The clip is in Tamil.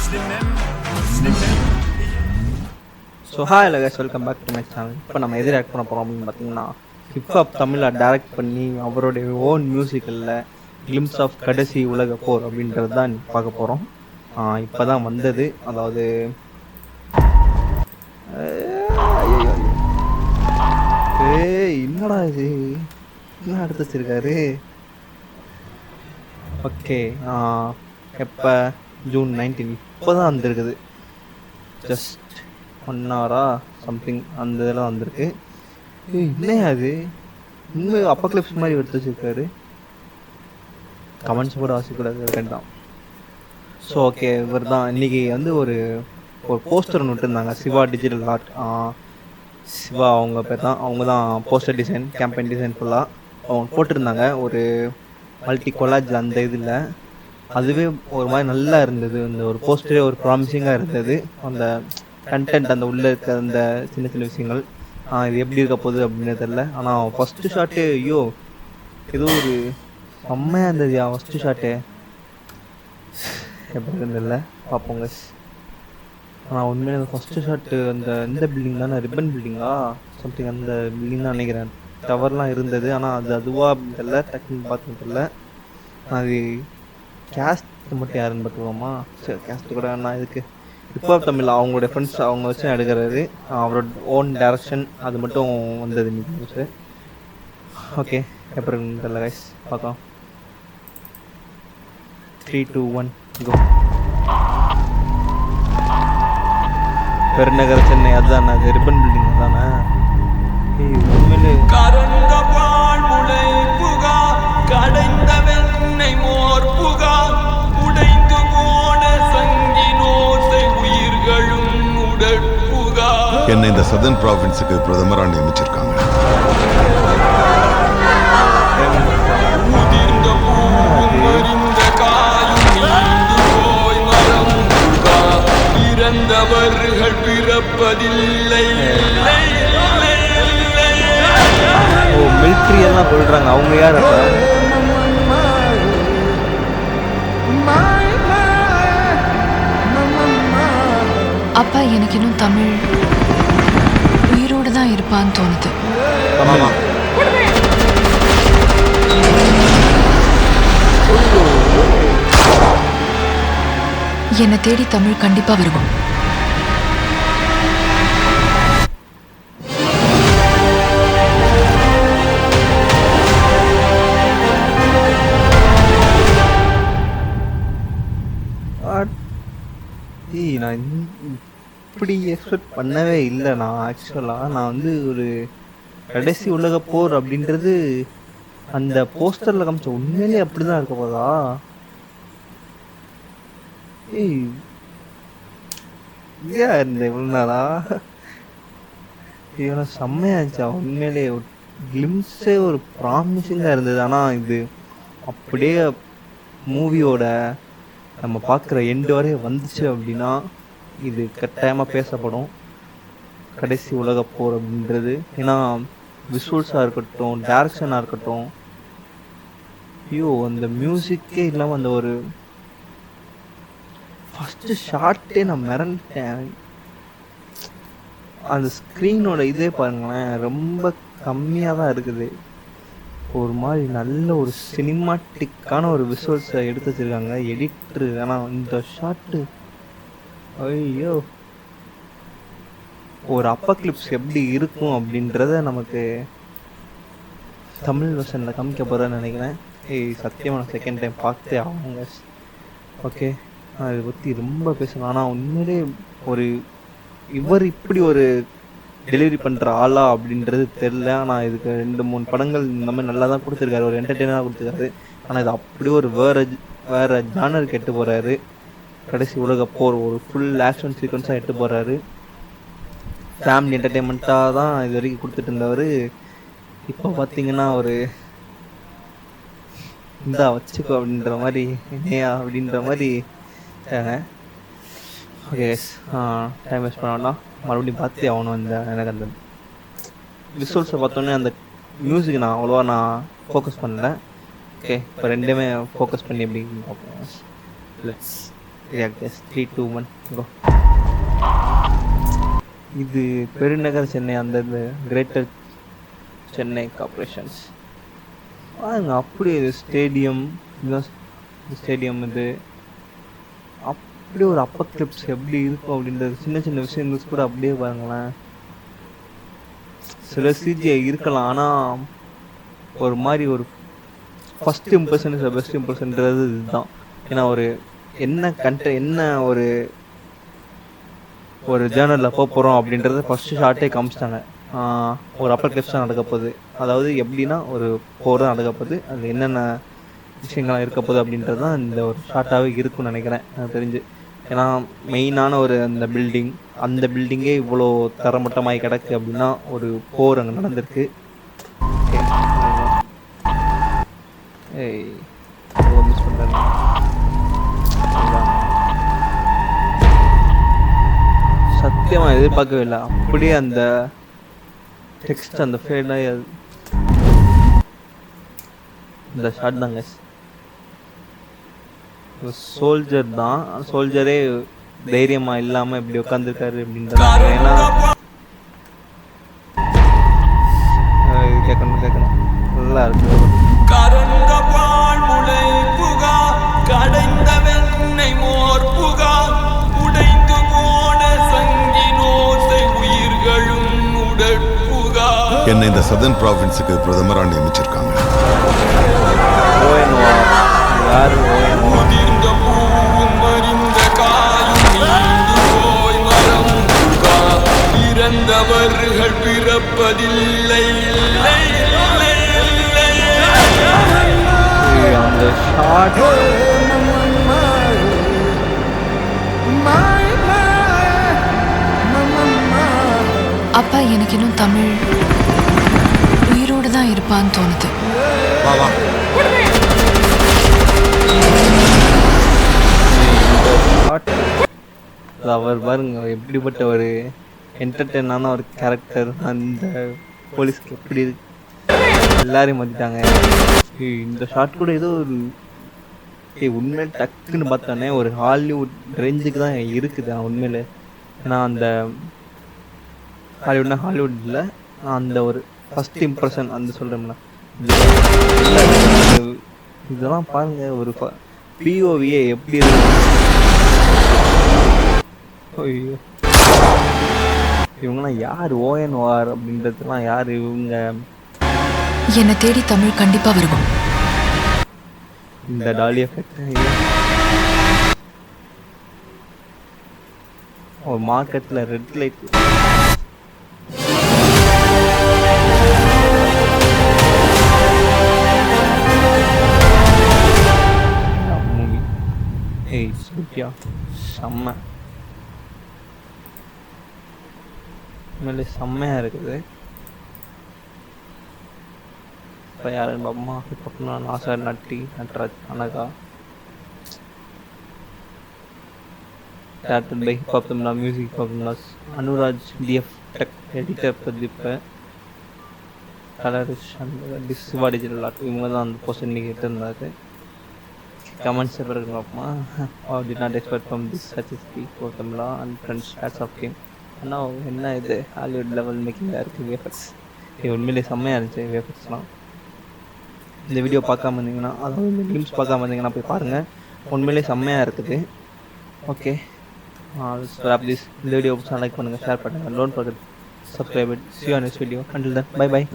So hi Lakesh, welcome back to my channel. இப்போ நம்ம எது ஆக்ட் பண்ண போகிறோம் அப்படின்னு பார்த்தீங்கன்னா, ஹிப்ஹாப் தமிழில் டைரக்ட் பண்ணி அவருடைய ஓன் மியூசிக்கலில் கிளிம்ஸ் ஆஃப் கடைசி உலக போர் அப்படின்றது தான் பார்க்க போகிறோம். இப்போ தான் வந்தது, அதாவது என்னடா இது, என்ன எடுத்து வச்சிருக்காரு? ஓகே, எப்போ ஜூன் 19 இப்போ தான் வந்திருக்குது. ஜஸ்ட் 1 hour சம்திங் அந்த இதெல்லாம் வந்திருக்கு. என்ன அது இன்னும் அப்பா கிளிப்ஸ் மாதிரி எடுத்து வச்சிருக்காரு. கமெண்ட்ஸ் கூட வாசிக்கூடாது வேண்டாம். ஸோ ஓகே, இவர் தான் இன்றைக்கி வந்து ஒரு போஸ்டர் ஒன்று விட்டுருந்தாங்க, சிவா டிஜிட்டல் ஆர்ட். சிவா அவங்க பேர் தான், அவங்க தான் போஸ்டர் டிசைன், கேம்பெயின் டிசைன் ஃபுல்லாக அவங்க போட்டிருந்தாங்க. ஒரு மல்டி கொலாஜ் அந்த இதில் அதுவே ஒரு மாதிரி நல்லா இருந்தது. அந்த ஒரு போஸ்டரே ஒரு ப்ராமிசிங்காக இருந்தது. அந்த கண்டென்ட், அந்த உள்ளே இருக்க அந்த சின்ன சின்ன விஷயங்கள் இது எப்படி இருக்க போகுது அப்படின்னு தெரியல. ஆனால் ஃபஸ்ட்டு ஷாட்டு ஐயோ ஏதோ ஒரு செம்மையாக இருந்தது. ஃபஸ்ட்டு ஷாட்டு எப்படி இருந்ததில்ல பார்ப்போங்க. ஆனால் உண்மையாக அந்த ஃபஸ்ட்டு ஷாட்டு அந்த இந்த பில்டிங் தானே, ரிப்பன் பில்டிங்கா சம்திங், அந்த பில்டிங் தான் நினைக்கிறேன். டவர்லாம் இருந்தது, ஆனால் அது அதுவா அப்படின்னு தெரியல, டக்குன்னு பார்த்துட்டு. அது கேஸ்ட் மட்டும் யாருன்னு பார்த்துக்கோமா? சரி, கேஸ்ட் கூட நான் இதுக்கு ஹிப்ஹாப் தமிழ் அவங்களுடைய ஃப்ரெண்ட்ஸ் அவங்க வச்சு எடுக்கிறது, அவரோட ஓன் டைரக்ஷன் அது மட்டும் வந்தது நியூஸு. ஓகே, எப்படி தெரியல கைஸ், பார்க்கலாம். 3, 2, 1 கோ. பெருநகர சென்னை அதுதானே, அது ரிப்பன் பில்டிங் தானே. உண்மையிலே என்னை இந்த சதர்ன் ப்ராவின்ஸுக்கு பிரதமராக நியமிச்சிருக்காங்க. இறந்தவர்கள் பிறப்பதில்லை. ஓ, மிலிட்ரி எல்லாம் சொல்றாங்க. அவங்க யார் அப்ப? அப்பா எனக்கு இன்னும் தமிழ் உயிரோடு தான் இருப்பான்னு தோணுது. ஆமா, என்னை தேடி தமிழ் கண்டிப்பா வருவோம். நான் இப்படி எக்ஸ்பெக்ட் பண்ணவே இல்லை. நான் ஆக்சுவலாக நான் வந்து ஒரு கடைசி உலக போர் அப்படின்றது அந்த போஸ்டரில் காமிச்ச உண்மையிலே அப்படி தான் இருக்க போதா? இந்த இவ்வளோ நாளா இவனை செம்மையா இருந்துச்சா உண்மையிலே. கிளிம்ஸே ஒரு ப்ராமிசிங்காக இருந்தது. ஆனால் இது அப்படியே மூவியோட நம்ம பார்க்குற எண்டு வரையும் வந்துச்சு அப்படின்னா இது கட்டாயமாக பேசப்படும், கடைசி உலக போர் அப்படின்றது. ஏன்னா விஷுவல்ஸாக இருக்கட்டும், டைரக்ஷனாக இருக்கட்டும், ஐயோ அந்த மியூசிக்கே இல்லாமல் அந்த ஒரு ஃபஸ்ட்டு ஷார்ட்டே நான் மிரண்டேன். அந்த ஸ்க்ரீனோட இதே பாருங்களேன், ரொம்ப கம்மியாக தான் இருக்குது. ஒரு மாதிரி நல்ல ஒரு சினிமாட்டிக்கான ஒரு விஷுவல்ஸை எடுத்து வச்சுருக்காங்க எடிட்ரு. ஆனால் இந்த ஷாட்டு ஐயோ, ஒரு அப்பா கிளிப்ஸ் எப்படி இருக்கும் அப்படின்றத நமக்கு தமிழ் வெர்ஷனில் காமிக்க போகிறேன்னு நினைக்கிறேன். சத்தியமாக நான் செகண்ட் டைம் பார்த்தே ஆகுங்க. ஓகே, நான் இதை பற்றி ரொம்ப பேசணும். ஆனால் உண்மையிலே ஒரு இவர் இப்படி ஒரு டெலிவரி பண்ணுற ஆளா அப்படின்றது தெரில. ஆனால் இதுக்கு 2-3 படங்கள் இந்த மாதிரி நல்லா தான் கொடுத்துருக்காரு, ஒரு என்டர்டெயினாக கொடுத்துருக்காரு. ஆனால் இது அப்படியே ஒரு வேறு ஜானர் கெட்டு போகிறாரு. கடைசி உலக போர் ஒரு ஃபுல் ஆக்ஷன் சீக்வன்ஸாக எட்டு போகிறாரு. ஃபேமிலி என்டர்டெயின்மெண்ட்டாக தான் இது வரைக்கும் கொடுத்துட்டு இருந்தவர். இப்போ பார்த்தீங்கன்னா ஒரு இந்தா வச்சுக்கோ அப்படின்ற மாதிரி, என்னையா அப்படின்ற மாதிரி. ஓகே, டைம் வேஸ்ட் பண்ண வேண்டாம், மறுபடியும் பார்த்தே ஆகணும். எனக்கு அந்த விஷுவல்ஸை பார்த்தோன்னே அந்த மியூசிக் நான் அவ்வளோவா நான் ஃபோக்கஸ் பண்ணல. ஓகே, இப்போ ரெண்டுமே ஃபோக்கஸ் பண்ணி எப்படி பார்ப்போம். லெட்ஸ் ரியாக்ட் 3 2 1 கோ. இது பெருநகர் சென்னை, அந்த கிரேட்டர் சென்னை கார்பரேஷன்ஸ் பாருங்க. அப்படியே ஸ்டேடியம், ஸ்டேடியம் இது அப்படியே ஒரு அப்பர் கிளிப்ஸ் எப்படி இருக்கும் அப்படின்றது சின்ன சின்ன விஷயங்கள் கூட அப்படியே பாருங்களேன். சில சிஜிஐ இருக்கலாம், ஆனால் ஒரு மாதிரி ஒரு ஃபஸ்ட் இம்ப்ரெஷன் இஸ் பெஸ்ட் இம்ப்ரெஷன்றது இதுதான். ஏன்னா ஒரு என்ன ஒரு ஜேர்னலில் போகிறோம் அப்படின்றத ஃபஸ்ட்டு ஷார்ட்டே காமிச்சிட்டாங்க. ஒரு அப்பர் கிளிப்ஸ் தான் நடக்க போகுது. அதாவது எப்படின்னா ஒரு போர் தான் நடக்க போகுது, அது என்னென்ன விஷயங்கள்லாம் இருக்க போகுது அப்படின்றது தான் இந்த ஒரு ஷார்ட்டாகவே இருக்கும்னு நினைக்கிறேன் எனக்கு தெரிஞ்சு. ஏன்னா மெயினான ஒரு அந்த பில்டிங்கே இவ்வளோ தரமட்டமாகி கிடக்கு அப்படின்னா ஒரு போர் அங்கே நடந்திருக்கு. மிஸ் பண்ணுறேன். சத்தியமாக எதிர்பார்க்கவே இல்லை. அப்படியே அந்த டெக்ஸ்ட் அந்த ஃபேடாக இந்த ஷார்ட் தாங்க. சோல்ஜர் தான், சோல்ஜரே தைரியமா இல்லாம இப்படி உட்காந்துருக்காரு அப்படின்றது. ஏன்னா கேட்கணும் நல்லா இருக்கு. என்னை இந்த சதர்ன் ப்ராவின்ஸுக்கு பிரதமரா நியமிச்சிருக்காங்க. யாரு இறந்தவர்கள் பிறப்பதில்லை. அந்த ஷார்ட் அப்பா எனக்கு இன்னும் தமிழ் உயிரோடு தான் இருப்பான்னு தோணுது. அவர் பாருங்க எப்படிப்பட்ட ஒரு என்டர்டெயினான ஒரு கேரக்டர். அந்த போலீஸ்க்கு எப்படி இருக்கு, எல்லாரையும் மாற்றிட்டாங்க. இந்த ஷார்ட் கூட ஏதோ ஒரு உண்மையில டக்குன்னு பார்த்தானே ஒரு ஹாலிவுட் ரேஞ்சுக்கு தான் இருக்குது உண்மையில. ஏன்னா அந்த ஹாலிவுட் இல்லை, அந்த ஒரு ஃபஸ்ட் இம்ப்ரெஷன் அந்த சொல்கிறோம்னா இதெல்லாம் பாருங்க. ஒரு பிஓவியே எப்படி இருக்கு. ஐயோ, இவங்கலாம் யார்? ONOR அப்படின்றதுலாம் யார் இவங்க? என்னை தேடி தமிழ் கண்டிப்பா வருவோம். இந்த டாலி எஃபெக்ட் ஒரு மார்க்கெட்ல ரெட் லைட் மூவி. சூட்டியா செம்ம, உண்மையிலே செம்மையாக இருக்குது. இப்போ யார் அம்மா பார்த்தோம்னா Nassar, Natty, Natraj, Anagha. Director by hip hop Tamizha, music hip hop தமிழாஸ், Anuraj, DF tech, editor Pradeep, colourist, Siva digital art. இவங்க தான் அந்த போஸ்ட் இன்றைக்கி எடுத்திருந்தாரு. கமெண்ட்ஸ் எவ்வளோ இருக்குமா? Did not expect from this HSP hip hop Tamizha and friends hats off game. ஆனால் என்ன இது ஹாலிவுட் லெவல் மேக்கிங்காக இருக்குது விஎஃப்எக்ஸ். இது உண்மையிலே செம்மையாக இருந்துச்சு விஎஃப்எக்ஸ்லாம். இந்த வீடியோ பார்க்காம இருந்தீங்கன்னா, அதாவது இந்த மீம்ஸ் பார்க்காம இருந்தீங்கன்னா போய் பாருங்கள், உண்மையிலே செம்மையாக இருக்குது. ஓகே, இந்த வீடியோ லைக் பண்ணுங்கள், ஷேர் பண்ணுங்கள், don't forget subscribe. See you on this video. Until then, bye bye.